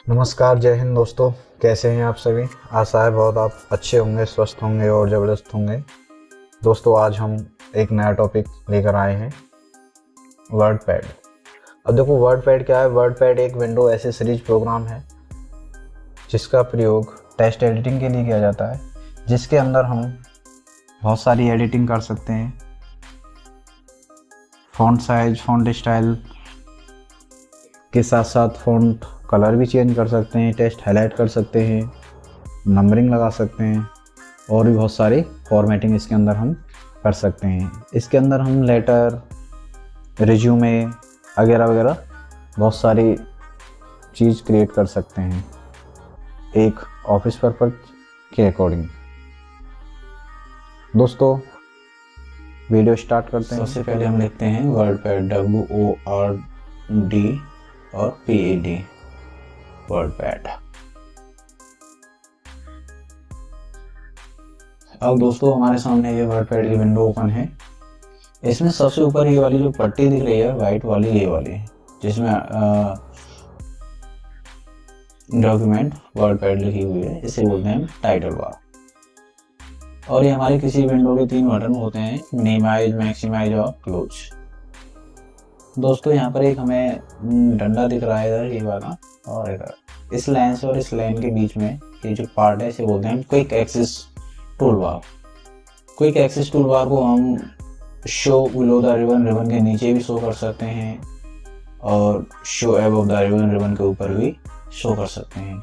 नमस्कार, जय हिंद दोस्तों। कैसे हैं आप सभी? आशा है बहुत आप अच्छे होंगे, स्वस्थ होंगे और ज़बरदस्त होंगे। दोस्तों, आज हम एक नया टॉपिक लेकर आए हैं, वर्डपैड। अब देखो, वर्डपैड क्या है। वर्डपैड एक विंडो एसेसरीज प्रोग्राम है जिसका प्रयोग टेक्स्ट एडिटिंग के लिए किया जाता है, जिसके अंदर हम बहुत सारी एडिटिंग कर सकते हैं। फ़ॉन्ट साइज, फ़ॉन्ट स्टाइल के साथ साथ फ़ॉन्ट कलर भी चेंज कर सकते हैं, टेक्स्ट हाईलाइट कर सकते हैं, नंबरिंग लगा सकते हैं और भी बहुत सारी फॉर्मेटिंग इसके अंदर हम कर सकते हैं। इसके अंदर हम लेटर, रिज्यूमे वगैरह वगैरह बहुत सारी चीज़ क्रिएट कर सकते हैं एक ऑफिस पर्पज़ के अकॉर्डिंग। दोस्तों, वीडियो स्टार्ट करते हैं। सबसे पहले हम लिखते हैं वर्डपैड, WORD और PAD, वर्डपैड। अब दोस्तों, हमारे सामने ये वर्डपैड की विंडो ओपन है। इसमें सबसे ऊपर ये वाली जो पट्टी दिख रही है वाइट वाली, ये वाली जिसमें डॉक्यूमेंट वर्डपैड लिखी हुई है, इसे बोलते हैं टाइटल बार। और ये हमारे किसी विंडो के 3 बटन होते हैं, मिनिमाइज, मैक्सिमाइज और क्लोज। दोस्तों, यहाँ पर एक हमें डंडा दिख रहा है इधर, ये वाला, और इधर इस लाइन से और इस लाइन के बीच में ये जो पार्ट है इसे बोलते हैं quick access tool bar. Quick access tool bar को हम show below the ribbon, ribbon के नीचे भी शो कर सकते हैं और show above the ribbon, ribbon के ऊपर भी शो कर सकते हैं।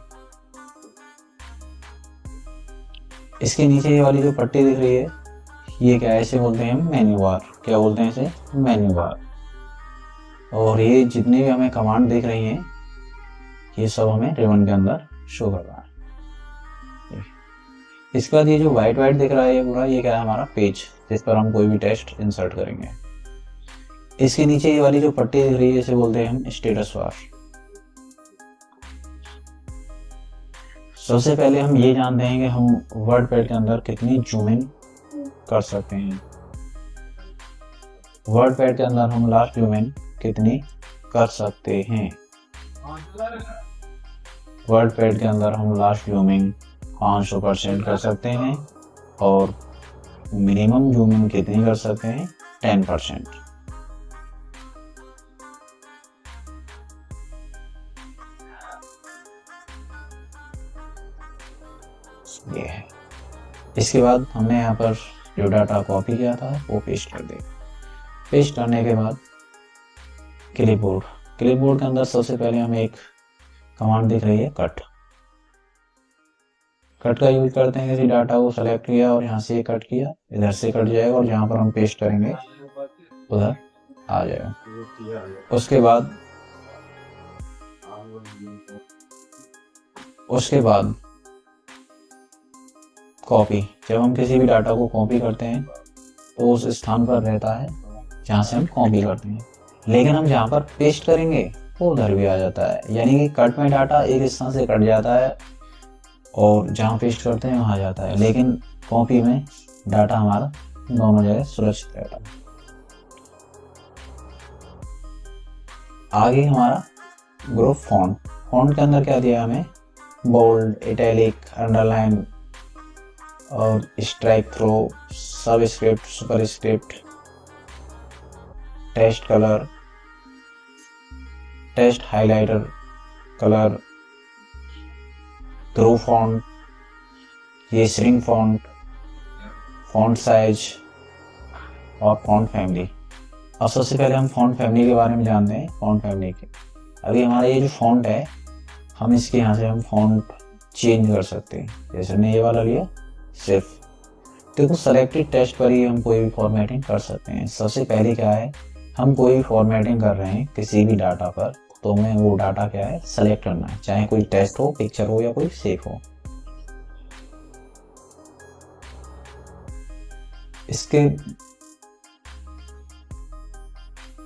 इसके नीचे ये वाली जो पट्टी दिख रही है, ये क्या है, इसे बोलते हैं मेन्यू बार। क्या बोलते हैं इसे? Menu bar. और ये जितने भी हमें कमांड दिख रही हैं, ये सब हमें रिबन के अंदर शो कर रहा है। इसके बाद ये जो वाइट वाइट दिख रहा है ये पूरा, ये क्या है, हमारा पेज, जिस पर हम कोई भी टेक्स्ट इंसर्ट करेंगे। इसके नीचे ये वाली जो पट्टी दिख रही है, इसे बोलते हैं हम स्टेटस बार। सबसे पहले हम ये जानते हैं कि हम वर्डपैड के अंदर कितनी जूम इन कर सकते हैं। वर्डपैड के अंदर हम लास्ट जूम इन कितनी कर सकते हैं? वर्डपैड के अंदर हम लास्ट जूमिंग 500% कर सकते हैं और मिनिमम जूमिंग कितनी कर सकते हैं? 10%। ये है। इसके बाद हमने यहाँ पर जो डाटा कॉपी किया था वो पेस्ट कर दें। पेस्ट करने के बाद क्लिपबोर्ड, क्लिपबोर्ड के अंदर सबसे पहले हमें एक कमांड दिख रही है कट। कट का यूज करते हैं, किसी डाटा को सेलेक्ट किया और यहाँ से कट किया, इधर से कट जाएगा और जहाँ पर हम पेस्ट करेंगे उधर आ जाएगा। उसके बाद कॉपी। जब हम किसी भी डाटा को कॉपी करते हैं तो उस स्थान पर रहता है जहाँ से हम कॉपी करते हैं, लेकिन हम जहाँ पर पेस्ट करेंगे वो उधर भी आ जाता है। यानी कि कट में डाटा एक स्थान से कट जाता है और जहाँ पेस्ट करते हैं वहाँ जाता है, लेकिन कॉपी में डाटा हमारा दोनों जगह सुरक्षित रहता है। आगे हमारा ग्रुप फॉन्ट। फॉन्ट के अंदर क्या दिया हमें? बोल्ड, इटैलिक, अंडरलाइन और strikethrough, subscript, superscript, text colour, text highlighter colour, grow font, ये श्रिंक फॉन्ट, फॉन्ट साइज और फॉन्ट फैमिली। अब सबसे पहले हम फॉन्ट फैमिली के बारे में जानते हैं। फॉन्ट फैमिली के अभी हमारा ये जो फॉन्ट है, हम इसके यहाँ से हम फॉन्ट चेंज कर सकते हैं। जैसे हमने ये वाला लिया, सिर्फ देखो सेलेक्टेड टेक्स्ट पर ही हम कोई भी फॉर्मेटिंग कर सकते हैं। सबसे पहले क्या है, हम कोई भी फॉर्मेटिंग कर रहे हैं किसी भी डाटा पर, तो हमें वो डाटा क्या है, सेलेक्ट करना है, चाहे कोई टेक्स्ट हो, पिक्चर हो या कोई शेप हो। इसके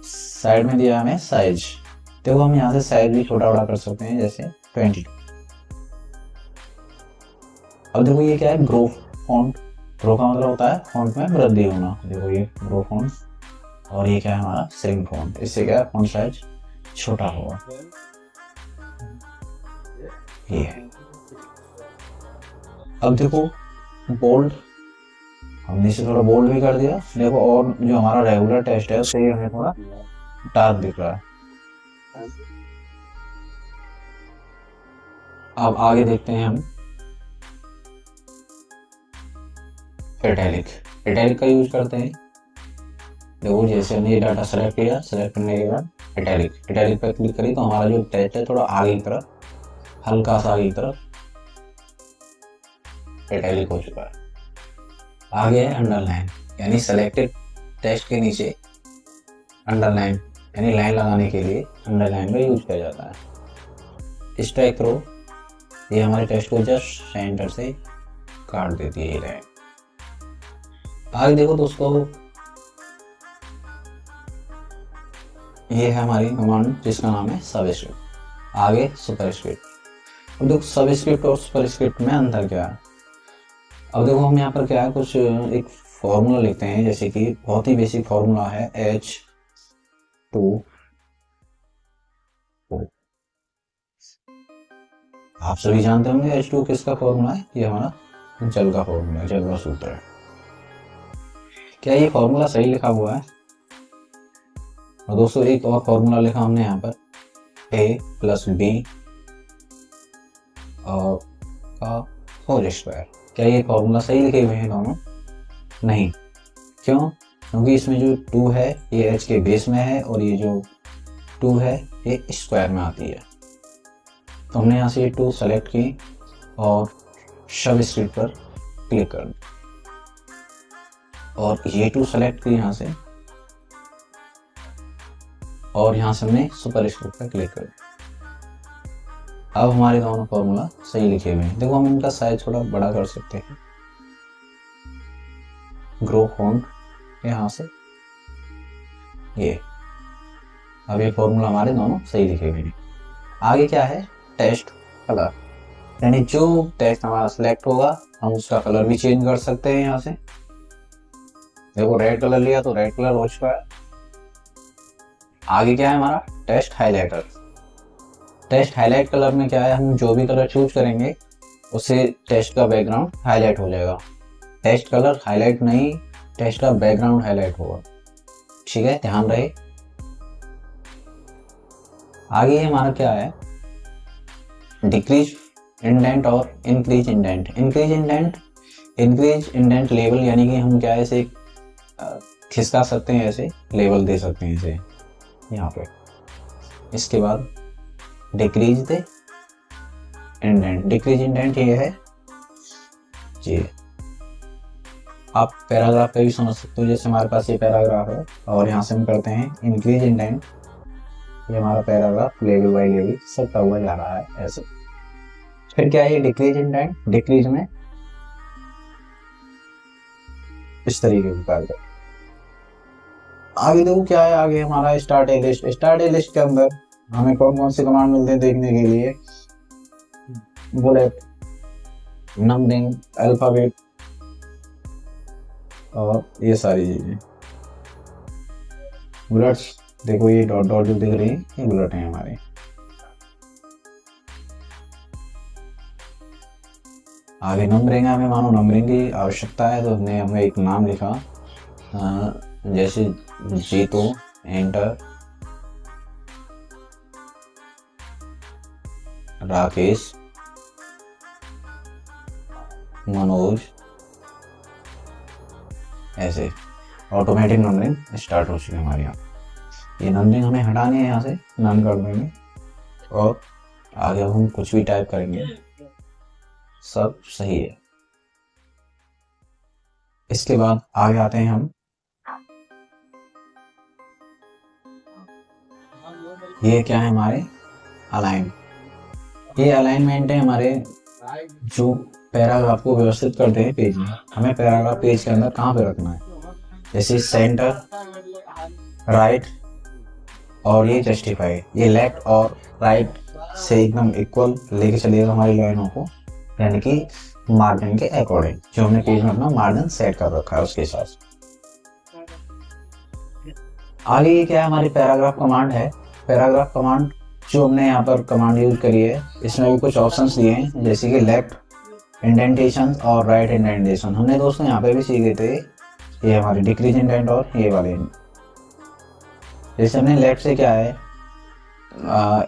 साइड में दिया हमें साइज। देखो हम यहाँ से साइज भी छोटा बड़ा कर सकते हैं, जैसे 22। अब देखो ये क्या है, ग्रो फॉन्ट। ग्रो का मतलब होता है फॉन्ट में वृद्धि होना। देखो ये ग्रो फॉन्ट, और ये क्या है हमारा श्रिंक फॉन्ट। इससे क्या है, फॉन्ट साइज छोटा होगा। ये है। अब देखो बोल्ड, हमने इसे थोड़ा बोल्ड भी कर दिया देखो, और जो हमारा रेगुलर टेक्स्ट है उससे हमें थोड़ा डार्क दिख रहा है। अब आगे देखते हैं हम इटैलिक। इटैलिक का यूज करते हैं, देखो जैसे हमने ये डाटा सेलेक्ट किया, सेलेक्ट करने के बाद इटैलिक पर क्लिक करें तो हमारा जो टेक्स्ट है थोड़ा आगे की तरफ, हल्का सा आगे की तरफ इटैलिक हो चुका है। आगे है अंडरलाइन, यानी सेलेक्टेड टेक्स्ट के नीचे अंडरलाइन यानी लाइन लगाने के लिए अंडरलाइन का यूज किया जाता है। स्ट्राइक थ्रो, ये हमारे टेक्स्ट को जस्ट सेंटर से काट देती है ये लाइन। आगे देखो दोस्तों, ये है हमारी कमांड जिसका नाम है सबस्क्रिप्ट। आगे सुपरस्क्रिप्ट। अब देखो सबस्क्रिप्ट और सुपरस्क्रिप्ट में अंतर क्या है। अब देखो हम यहाँ पर क्या है, कुछ एक फॉर्मूला लिखते हैं, जैसे कि बहुत ही बेसिक फॉर्मूला है H2O। आप सभी जानते होंगे H2O किसका फॉर्मूला है, ये हमारा जल का फॉर्मूला है, जल का सूत्र है। क्या ये फॉर्मूला सही लिखा हुआ है? और दोस्तों एक और फॉर्मूला लिखा हमने यहाँ पर A + B और का होल स्क्वायर। क्या ये फॉर्मूला सही लिखे हुए हैं दोनों? नहीं। क्यों? क्योंकि इसमें जो 2 है ये H के बेस में है और ये जो 2 है ये स्क्वायर में आती है। तो हमने यहाँ से ये 2 सेलेक्ट की और सबस्क्रिप्ट पर क्लिक कर दी और ये 2 सेलेक्ट की यहाँ से और यहाँ से हमने सुपरस्क्रिप्ट पर क्लिक कर दिया। अब हमारे दोनों फॉर्मूला सही लिखे हुए हैं। देखो हम इनका साइज थोड़ा बड़ा कर सकते हैं, ग्रो फॉन्ट यहाँ से ये। अब ये फॉर्मूला हमारे दोनों सही लिखे हुए हैं। आगे क्या है, टेक्स्ट कलर, यानी जो टेक्स्ट हमारा सिलेक्ट होगा हम उसका कलर भी चेंज कर सकते हैं। यहाँ से देखो रेड कलर लिया तो रेड कलर हो चुका है। आगे क्या है हमारा text highlighter. Text highlight colour में क्या है, हम जो भी कलर चूज करेंगे उससे टेक्स्ट का बैकग्राउंड हाईलाइट हो जाएगा। टेक्स्ट कलर हाईलाइट नहीं, टेक्स्ट का बैकग्राउंड हाईलाइट होगा। ठीक है, ध्यान रहे। आगे हमारा क्या है, डिक्रीज इंडेंट और increase indent. Increase indent level, यानी कि हम क्या ऐसे खिसका सकते हैं, ऐसे लेवल दे सकते हैं इसे यहाँ पे। इसके बाद decrease the indent. Decrease indent ये है जी, आप पैराग्राफ पे भी समझ सकते हो। जैसे हमारे पास ये पैराग्राफ है और यहाँ से हम करते हैं इंक्रीज इंडेंट, ये हमारा पैराग्राफ लेवल बाय लेवल सबका हुआ जा रहा है ऐसे। फिर क्या है डिक्रीज इंडेंट, डिक्रीज में इस तरीके से कर। आगे देखो क्या है, आगे हमारा स्टार्ट ए लिस्ट। स्टार्ट ए लिस्ट के अंदर हमें कौन कौन से कमांड मिलते हैं देखने के लिए, बुलेट, नंबरिंग, अल्फाबेट और ये सारी चीजें। बुलेट्स देखो, ये डॉट डॉट जो दिख रही है ये बुलेट है हमारे। आगे नंबरिंग, हमें मानो नंबरिंग की आवश्यकता है तो हमने हमें एक नाम लिखा, जैसे जीतो, एंटर, राकेश, मनोज, ऐसे ऑटोमेटिक नंबरिंग स्टार्ट हो चुकी है हमारे यहाँ। ये नंबरिंग हमें हटानी है यहाँ से, नन कर देंगे और आगे हम कुछ भी टाइप करेंगे सब सही है। इसके बाद आगे आते हैं हम, ये क्या है हमारे अलाइन। ये अलाइनमेंट है हमारे जो पैराग्राफ को व्यवस्थित करते हैं पेज में। हमें पैराग्राफ पेज के अंदर कहाँ पे रखना है, जैसे सेंटर, राइट और ये जस्टिफाई। ये लेफ्ट और राइट से एकदम इक्वल लेके चलेगा हमारी लाइनों को, यानी कि मार्जिन के अकॉर्डिंग जो हमने पेज में अपना मार्जिन सेट कर रखा है उसके साथ। आगे ये क्या है, हमारी पैराग्राफ कमांड है। पैराग्राफ कमांड जो हमने यहाँ पर कमांड यूज करी है इसमें भी कुछ ऑप्शंस दिए हैं, जैसे कि लेफ्ट इंडेंटेशन और राइट इंडेंटेशन। हमने दोस्तों यहाँ पे भी सीखे थे, ये हमारे डिक्रीज इंडेंट और ये वाले। जैसे हमने लेफ्ट से क्या है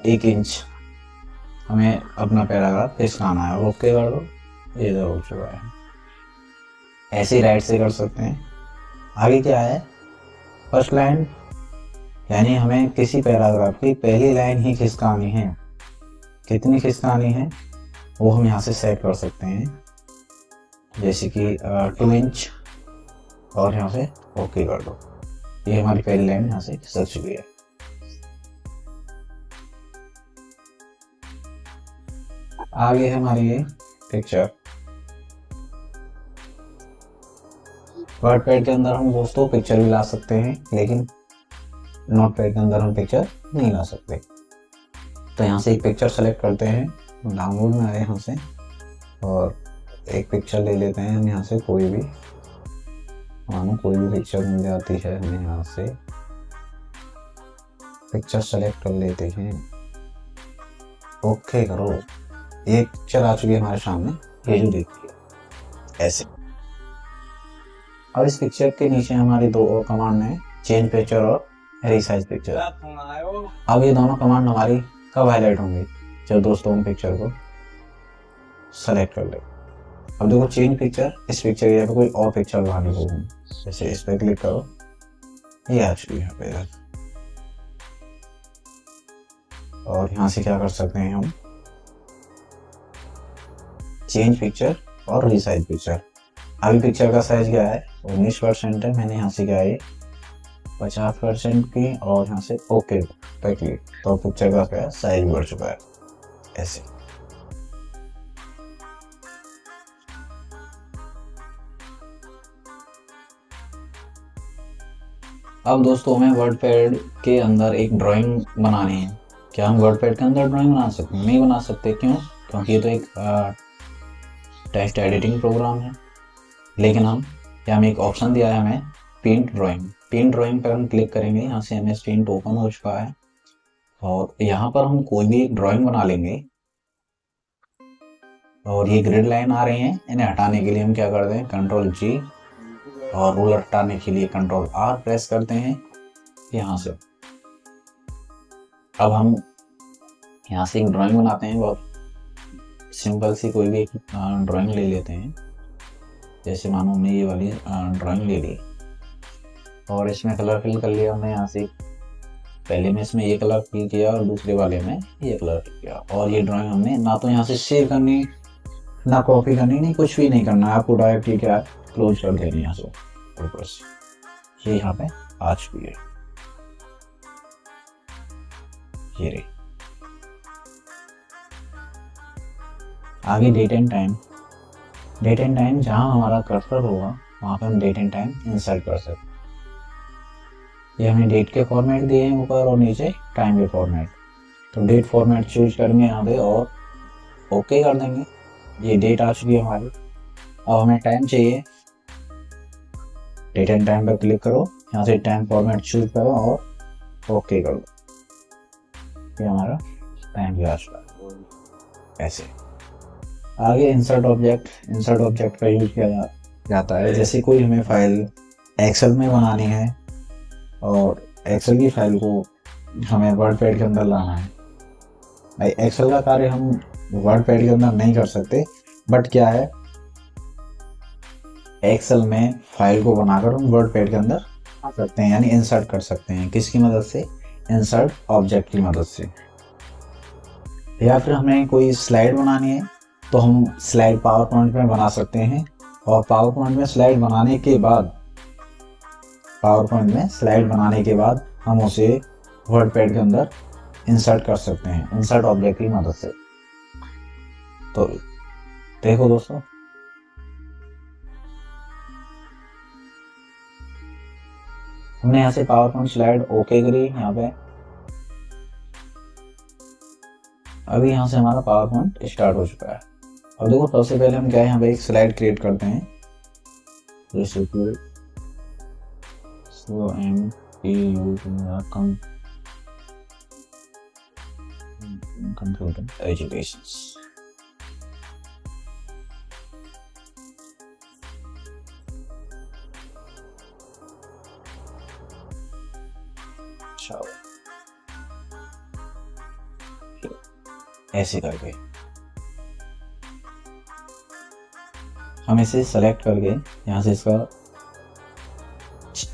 1 इंच हमें अपना पैराग्राफ खिसकाना है, ओके कर दो, ये तो हो चुका है। ऐसे ही राइट से कर सकते हैं। आगे क्या है फर्स्ट लाइन, यानी हमें किसी पैराग्राफ की पहली लाइन ही खिसकानी है, कितनी खिसकानी है वो हम यहाँ से सेट कर सकते हैं, जैसे कि 2 इंच, और यहाँ से ओके कर दो। ये हमारी पहली लाइन यहाँ से खिसक चुकी है। आगे है हमारी ये पिक्चर। वर्डपैड के अंदर हम दोस्तों पिक्चर भी ला सकते हैं, लेकिन नोटपैड के अंदर हम पिक्चर नहीं ला सकते। तो यहाँ से एक पिक्चर सेलेक्ट करते हैं, डाउनलोड में आए यहाँ से, और एक पिक्चर ले लेते हैं हम यहाँ से, कोई भी मानो कोई भी पिक्चर मिल जाती है हमें। यहाँ से पिक्चर सेलेक्ट कर लेते हैं, ओके करो। ये पिक्चर आ चुकी है हमारे सामने, ये जो देखिए ऐसे। और इस पिक्चर के नीचे हमारी 2 और कमांड है, चेंज पिक्चर और रीसाइज पिक्चर। अब ये दोनों कमांड हमारी कब हाईलाइट होंगी, जब दोस्तों हम पिक्चर को सेलेक्ट कर ले। अब देखो चेंज पिक्चर, इस पिक्चर की जगह कोई और पिक्चर लगानी होगी, जैसे इस पर क्लिक करो, ये आ चुकी है यहाँ पे। और यहाँ से क्या कर सकते हैं हम, चेंज पिक्चर और रीसाइज पिक्चर। अभी पिक्चर का साइज क्या है 19% है, मैंने यहाँ से क्या है 50% की, और यहाँ से ओके पे क्लिक, तो पिक्चर का क्या साइज बढ़ चुका है ऐसे। अब दोस्तों हमें वर्डपैड के अंदर एक ड्राइंग बनानी है। क्या हम वर्डपैड के अंदर ड्राइंग बना सकते हैं? नहीं बना सकते। क्यों? क्योंकि ये तो एक टेक्स्ट एडिटिंग प्रोग्राम है। लेकिन हम यहाँ में एक ऑप्शन दिया है हमें पेंट ड्राइंग। पेंट ड्राइंग पर हम क्लिक करेंगे, यहाँ से MS पेंट ओपन हो चुका है, और यहाँ पर हम कोई भी एक ड्राइंग बना लेंगे। और ये ग्रिड लाइन आ रही हैं, इन्हें हटाने के लिए हम क्या करते हैं Ctrl+G, और रूलर हटाने के लिए Ctrl+R प्रेस करते हैं यहाँ से। अब हम यहाँ से एक ड्राइंग बनाते हैं, बहुत सिंपल सी कोई भी एक ड्राइंग ले लेते हैं। जैसे मानो हमने ये वाली ड्राइंग ले ली, और इसमें कलर फिल कर लिया हमने। यहाँ से पहले में इसमें ये कलर फिल किया और दूसरे वाले में ये कलर फिल किया, और ये ड्राइंग हमने ना तो यहाँ से सेव करनी, ना कॉपी करनी, नहीं कुछ भी नहीं करना है आपको। डायरेक्टली क्या क्लोज कर देनी यहाँ से ऊपर से। ये यहाँ पे आ चुकी है, ये रही। आगे date and time. Date and time जहाँ हमारा कर्सर होगा वहाँ पे हम डेट एंड टाइम इंसर्ट कर सकते। ये हमें डेट के फॉर्मेट दिए हैं ऊपर, और नीचे टाइम के फॉर्मेट। तो डेट फॉर्मेट चूज करेंगे यहाँ पे और ओके कर देंगे। ये डेट आ चुकी है हमारी। अब हमें टाइम चाहिए, डेट एंड टाइम पर क्लिक करो, यहाँ से टाइम फॉर्मेट चूज करो और ओके करो। ये हमारा टाइम भी आ चुका है ऐसे। आगे इंसर्ट ऑब्जेक्ट। इंसर्ट ऑब्जेक्ट का यूज किया जाता है, जैसे कोई हमें फाइल एक्सेल में बनानी है, और एक्सेल की फाइल को हमें वर्डपैड के अंदर लाना है। भाई एक्सेल का कार्य हम वर्डपैड के अंदर नहीं कर सकते, बट क्या है एक्सेल में फाइल को बनाकर हम वर्डपैड के अंदर आ सकते हैं, यानी इंसर्ट कर सकते हैं। किसकी मदद से? इंसर्ट ऑब्जेक्ट की मदद से। या फिर हमें कोई स्लाइड बनानी है तो हम स्लाइड पावर पॉइंट में बना सकते हैं, और पावर पॉइंट में स्लाइड बनाने के बाद हम उसे वर्डपैड के अंदर इंसर्ट कर सकते हैं इंसर्ट ऑब्जेक्ट की मदद से। तो देखो दोस्तों, हमने यहाँ से पावर पॉइंट स्लाइड ओके करी यहाँ पे। अभी यहाँ से हमारा पावर पॉइंट स्टार्ट हो चुका है। अब देखो सबसे पहले हम क्या है यहाँ पे एक स्लाइड क्रिएट करते हैं, जैसे कि कंप्यूटर एजुकेशन। ऐसे करके हम इसे सेलेक्ट करके यहाँ से इसका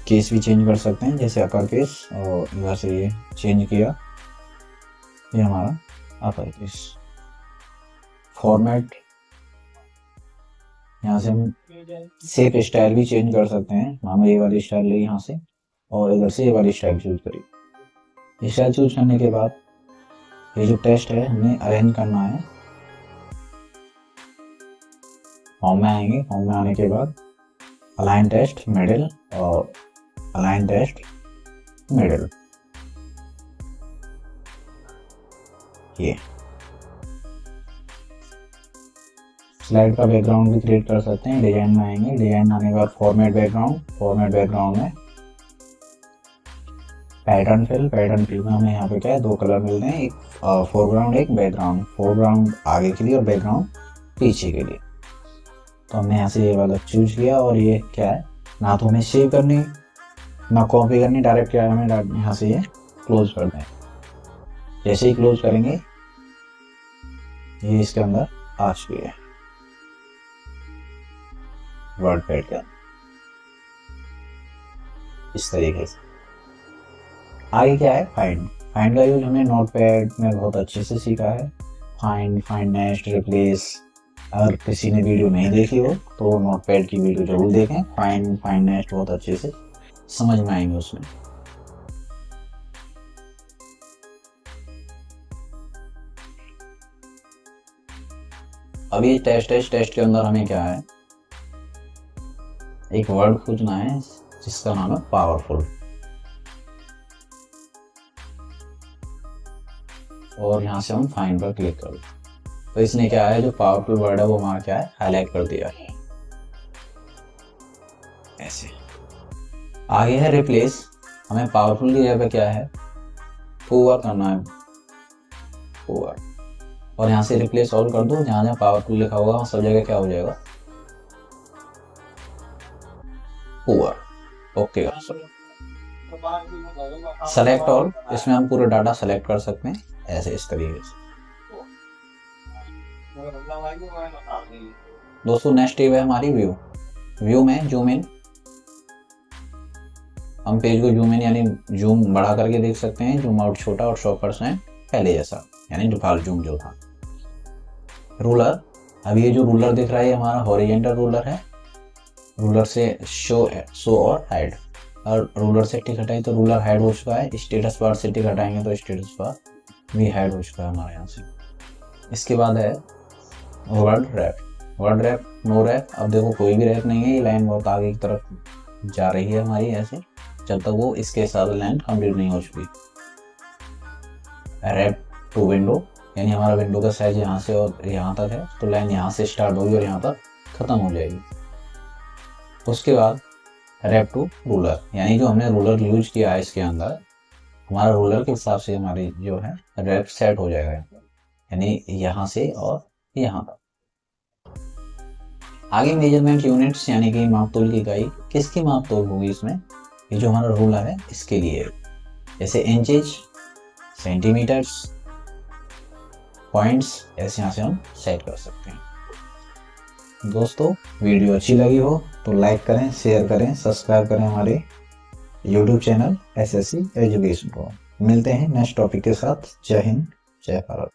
केस भी चेंज कर सकते हैं, जैसे अपर केस, और इधर से ये चेंज किया, ये हमारा अपर केस। फॉर्मेट, यहाँ से हम शेप स्टाइल भी चेंज कर सकते हैं। हम ये वाली स्टाइल ले यहाँ से, और इधर से ये वाली स्टाइल चूज करिए। स्टाइल चूज करने के बाद ये जो टेस्ट है हमें अरेंज करना है। होम में आएंगे, होम में आने के बाद अलाइन टेस्ट मिडिल और अलाइन टेस्ट मिडिल, ये स्लाइड का बैकग्राउंड भी क्रिएट कर सकते हैं। डिजाइन में आएंगे, डिजाइन आने के बाद फॉर्मेट बैकग्राउंड, फॉर्मेट बैकग्राउंड में पैटर्न फिल, पैटर्न फिल में हमें यहाँ पे क्या है, दो कलर मिलते हैं, एक फोरग्राउंड एक बैकग्राउंड, फोरग्राउंड आगे के लिए और बैकग्राउंड पीछे के लिए। तो हमने यहाँ से ये वाला चूज किया, और ये क्या है, ना तो हमें सेव करनी ना कॉपी करनी, डायरेक्ट क्या है हमें यहाँ से ये क्लोज कर दें। जैसे ही क्लोज करेंगे ये इसके अंदर आ चुकी है वर्ड पैड का, इस तरीके से। आगे क्या है, फाइंड। फाइंड का यूज हमने नोटपैड में बहुत अच्छे से सीखा है। Find, find next, replace. अगर किसी ने वीडियो नहीं देखी हो तो नोटपैड की वीडियो जरूर देखें। फाइंड, फाइंड नेक्स्ट बहुत अच्छे से समझ में आएंगे उसमें। अभी टेस्ट के अंदर हमें क्या है, एक वर्ड खोजना है जिसका नाम है पावरफुल, और यहाँ से हम फाइंड पर क्लिक कर दें। तो इसने क्या है, जो पावरफुल वर्ड है वो हमारा क्या है, हाईलाइट कर दिया है ऐसे। आगे है रिप्लेस। हमें पावरफुल की जगह पे क्या है, पुअर करना है, पुअर, और यहाँ से रिप्लेस ऑल कर दो। जहाँ जहाँ पावरफुल लिखा होगा सब जगह क्या हो जाएगा, पुअर। ओके, सेलेक्ट ऑल, इसमें हम पूरा डाटा सेलेक्ट कर सकते हैं ऐसे, इस तरीके से। दोस्तों नेक्स्ट टेब है हमारी व्यू। व्यू में जूम इन, हम पेज को जूम इन यानी जूम बढ़ा करके देख सकते हैं। जूम आउट छोटा और 100% पहले जैसा, यानी डिफॉल्ट जूम जो था। रूलर, अब ये जो रूलर दिख रहा है हमारा हॉरिजॉन्टल रूलर है। रूलर से शो और हाइड, और रूलर से टिक हटाई तो रूलर हाइड हो चुका है। स्टेटस बार से टिक हटाएंगे तो स्टेटस बार भी हाइड हो चुका है हमारे यहाँ से। इसके बाद है word wrap. Word wrap, no wrap. अब देखो कोई भी रैप नहीं है, ये लाइन बहुत आगे की तरफ जा रही है हमारी ऐसे, जब तक वो इसके साथ लाइन कंप्लीट नहीं हो चुकी। रैप टू विंडो, यानी हमारा विंडो का साइज यहाँ से और यहाँ तक है, तो लाइन यहाँ से स्टार्ट होगी और यहाँ तक खत्म हो जाएगी। उसके बाद रैप टू रूलर, यानी जो हमने रूलर यूज किया है इसके अंदर, हमारा रूलर के हिसाब से हमारी जो है रैप सेट हो जाएगा, यानी यहाँ से और यहाँ तक। आगे मेजरमेंट यूनिट्स, यानी कि मापतोल की इकाई। किसकी मापतोल होगी इसमें, ये जो हमारा रूलर है इसके लिए, जैसे इंचेज, सेंटीमीटर्स, पॉइंट्स, ऐसे यहाँ से हम सेट कर सकते हैं। दोस्तों वीडियो अच्छी लगी हो तो लाइक करें, शेयर करें, सब्सक्राइब करें हमारे YouTube चैनल SSC एजुकेशन को। मिलते हैं नेक्स्ट टॉपिक के साथ। जय हिंद, जय भारत।